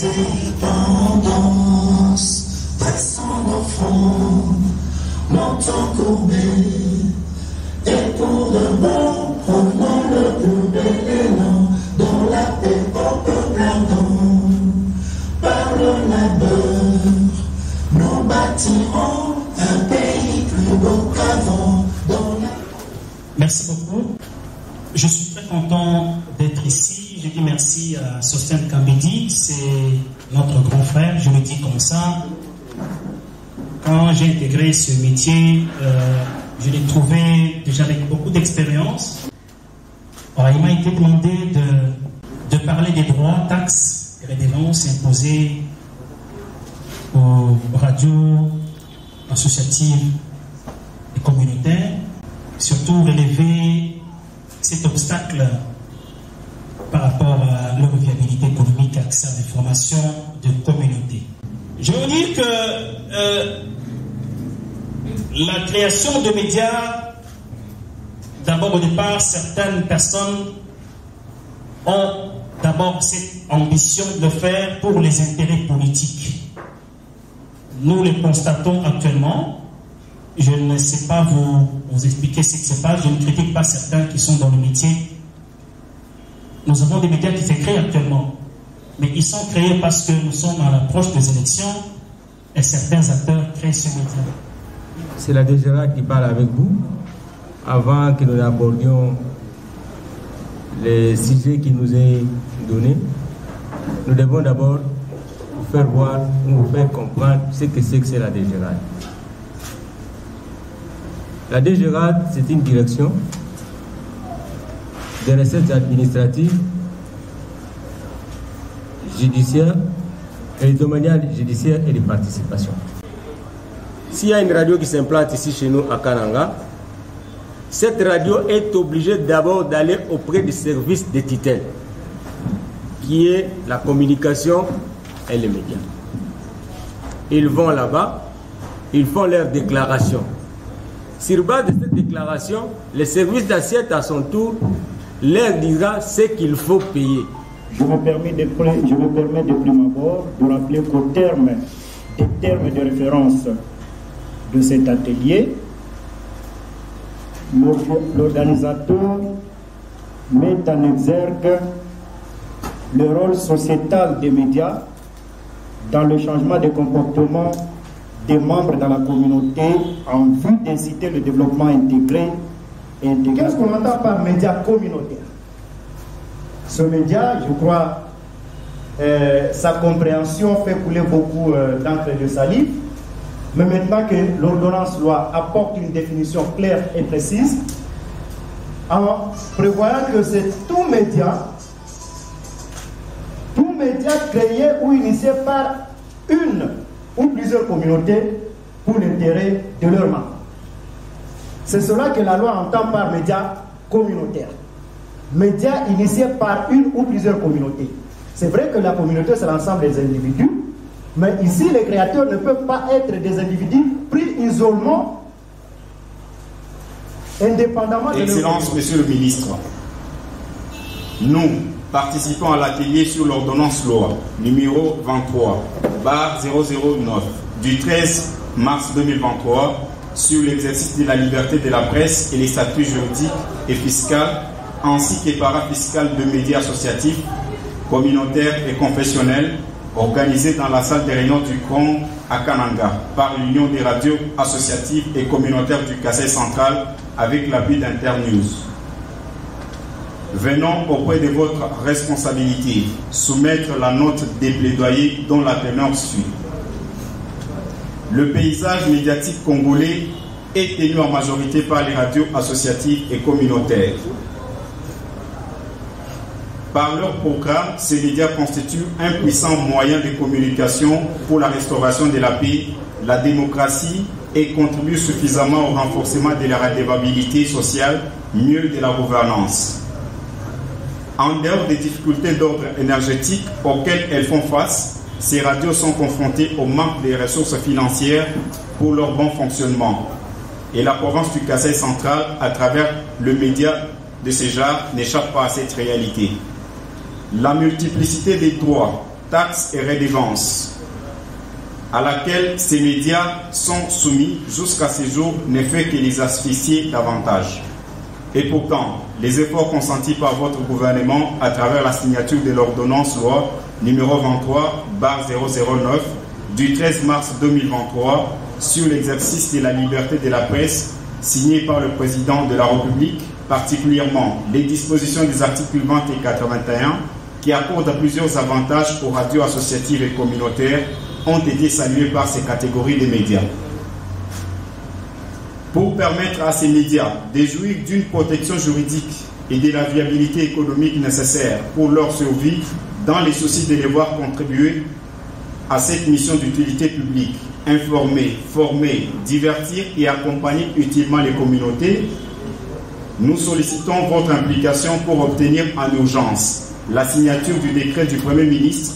indépendances, pressant nos fronts, menton courbé, et pour de bon, provenant le plus bel élan, dans la paix au peuple ardent. Par le labeur, nous bâtirons un pays plus beau qu'avant. Merci beaucoup. Je suis très content d'être ici. Je dis merci à Sosten Kambedi, c'est notre grand frère, je le dis comme ça. Quand j'ai intégré ce métier, je l'ai trouvé déjà avec beaucoup d'expérience. Il m'a été demandé de parler des droits, taxes et redevances imposées aux radios associatives et communautaires, surtout relever cet obstacle par rapport à leur viabilité économique, accès à l'information de communauté. Je veux dire que la création de médias, d'abord au départ, certaines personnes ont d'abord cette ambition de le faire pour les intérêts politiques. Nous le constatons actuellement. Je ne sais pas vous expliquer ce qui se passe. Je ne critique pas certains qui sont dans le métier. Nous avons des médias qui se créent actuellement. Mais ils sont créés parce que nous sommes à l'approche des élections et certains acteurs créent ce média. C'est la DGRA qui parle avec vous. Avant que nous abordions les sujets qui nous est donné, nous devons d'abord vous faire voir, vous faire comprendre ce que c'est la DGRA. La DGRA, c'est une direction des recettes administratives, judiciaires, et domaniales judiciaires et de participation. S'il y a une radio qui s'implante ici chez nous à Kananga, cette radio est obligée d'abord d'aller auprès du service de tutelle, qui est la communication et les médias. Ils vont là-bas, ils font leur déclaration. Sur base de cette déclaration, le service d'assiette à son tour leur dira ce qu'il faut payer. Je me permets de prime abord de rappeler qu'au terme des termes de référence de cet atelier, l'organisateur met en exergue le rôle sociétal des médias dans le changement de comportement des membres dans la communauté en vue d'inciter le développement intégré et intégral. Qu'est-ce qu'on entend par média communautaire? Ce média, je crois, sa compréhension fait couler beaucoup d'encre et de salive. Mais maintenant que l'ordonnance loi apporte une définition claire et précise, en prévoyant que c'est tout média créé ou initié par une ou plusieurs communautés pour l'intérêt de leurs membres. C'est cela que la loi entend par médias communautaires. Médias initiés par une ou plusieurs communautés. C'est vrai que la communauté, c'est l'ensemble des individus, mais ici, les créateurs ne peuvent pas être des individus pris isolement, indépendamment de leur... Excellence, Monsieur le Ministre, nous participons à l'atelier sur l'ordonnance loi numéro 23/009 du 13 mars 2023 sur l'exercice de la liberté de la presse et les statuts juridiques et fiscaux ainsi que parafiscales de médias associatifs, communautaires et confessionnels organisés dans la salle des réunions du CRON à Kananga par l'Union des radios associatives et communautaires du Kasaï central avec l'appui d'Internews. Venons auprès de votre responsabilité soumettre la note des plaidoyers dont la teneur suit. Le paysage médiatique congolais est tenu en majorité par les radios associatives et communautaires. Par leur programme, ces médias constituent un puissant moyen de communication pour la restauration de la paix, la démocratie et contribuent suffisamment au renforcement de la redevabilité sociale, mieux de la gouvernance. En dehors des difficultés d'ordre énergétique auxquelles elles font face, ces radios sont confrontées au manque des ressources financières pour leur bon fonctionnement. Et la province du Kasaï central, à travers le média de ce genre, n'échappe pas à cette réalité. La multiplicité des droits taxes et redevances, à laquelle ces médias sont soumis jusqu'à ce jour n'est fait que les asphyxier davantage. Et pourtant, les efforts consentis par votre gouvernement à travers la signature de l'ordonnance loi numéro 23/009 du 13 mars 2023 sur l'exercice de la liberté de la presse, signée par le président de la République, particulièrement les dispositions des articles 20 et 81 qui accordent plusieurs avantages aux radios associatives et communautaires, ont été salués par ces catégories de médias. Pour permettre à ces médias de jouir d'une protection juridique et de la viabilité économique nécessaire pour leur survie, dans les soucis de les voir contribuer à cette mission d'utilité publique, informer, former, divertir et accompagner utilement les communautés, nous sollicitons votre implication pour obtenir en urgence la signature du décret du Premier ministre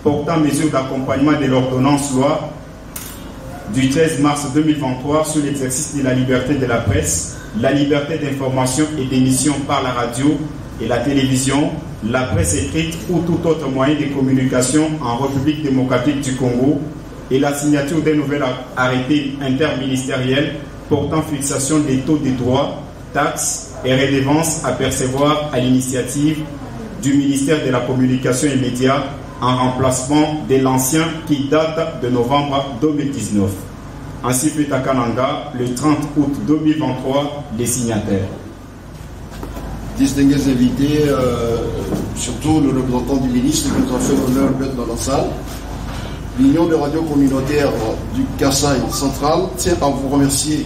portant mesures d'accompagnement de l'ordonnance loi du 13 mars 2023 sur l'exercice de la liberté de la presse, la liberté d'information et d'émission par la radio et la télévision, la presse écrite ou tout autre moyen de communication en République démocratique du Congo et la signature d'un nouvel arrêté interministériel portant fixation des taux de droits, taxes et redevances à percevoir à l'initiative du ministère de la Communication et Médias en remplacement de l'ancien qui date de novembre 2019. Ainsi fait à Kananga, le 30 août 2023, les signataires. Distingués invités, surtout le représentant du ministre qui nous a fait l'honneur d'être dans la salle, l'Union des radios communautaires du Kasaï central tient à vous remercier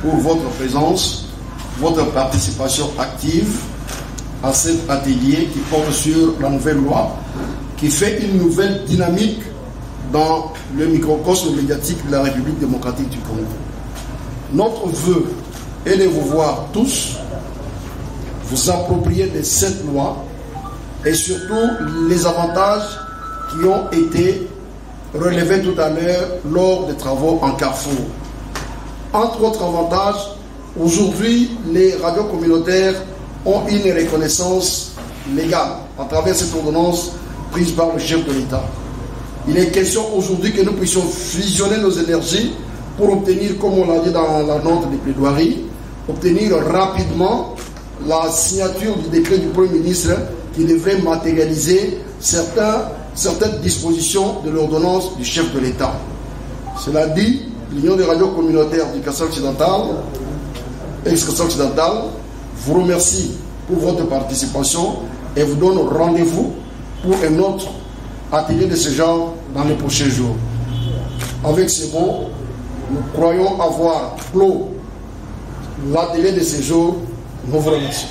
pour votre présence, votre participation active à cet atelier qui porte sur la nouvelle loi qui fait une nouvelle dynamique dans le microcosme médiatique de la République démocratique du Congo. Notre vœu est de vous voir tous vous approprier de cette loi et surtout les avantages qui ont été relevés tout à l'heure lors des travaux en Carrefour. Entre autres avantages, aujourd'hui, les radios communautaires ont une reconnaissance légale à travers cette ordonnance prise par le chef de l'État. Il est question aujourd'hui que nous puissions fusionner nos énergies pour obtenir, comme on l'a dit dans la note de plaidoirie, obtenir rapidement la signature du décret du Premier ministre qui devrait matérialiser certaines dispositions de l'ordonnance du chef de l'État. Cela dit, l'Union des radios communautaires du Kasaï occidental, ex-Kasaï occidental, vous remercie pour votre participation et vous donne rendez-vous pour un autre atelier de ce genre dans les prochains jours. Avec ces mots, nous croyons avoir clos l'atelier de ce jour. Nous vous remercions.